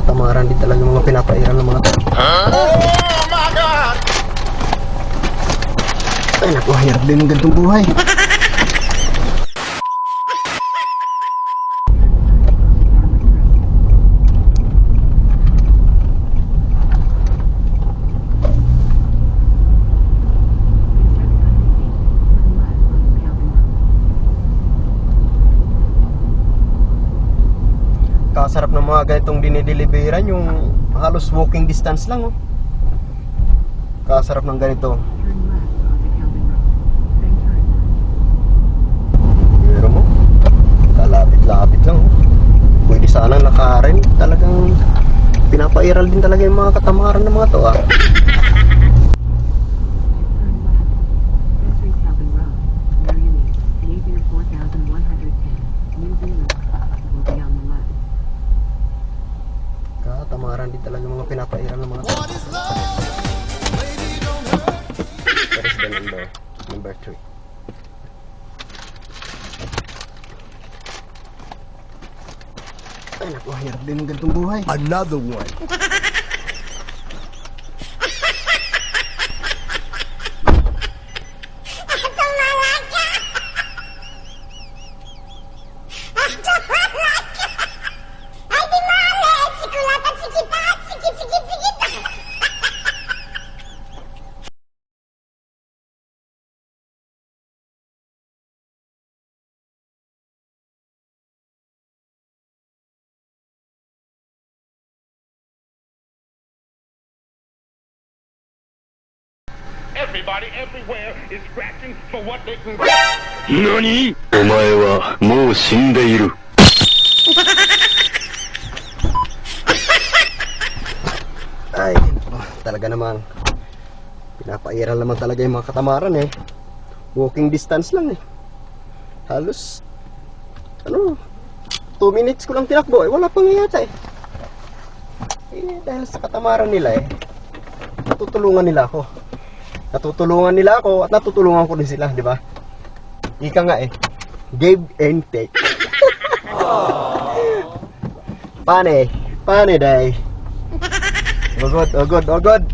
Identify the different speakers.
Speaker 1: Katamaran din talaga mga pinapairan ng mga tao.
Speaker 2: Oh my God!
Speaker 1: Ay naku, hirap din ng ganitong buhay. Kasarap ng mga ganitong dinideliveran, yung halos walking distance lang, oh. Kasarap ng ganito. Pero mo, kalapit-lapit lang, oh. Pwede sanang nakarin. Talagang pinapairal din talaga yung mga katamaran ng mga to, ah. Katamaran din talaga mga pinapairal ng mga to. That is the number 3. Ay naku, hirap din ng ganitong buhay.
Speaker 2: Another one.
Speaker 3: Everybody everywhere is scratching for what they can get.
Speaker 4: 何？お前はもう死んでいる。
Speaker 1: Ay, talaga namang pinapairal naman talaga yung mga katamaran, eh. Walking distance lang, eh. Halos 2 minutes ko lang tinakbo, eh. Wala pang yata, eh. Dahil sa katamaran nila, eh, natutulungan nila ako at natutulungan ko din sila, di ba? Ika nga, eh, give and take. Pane day. Oh good.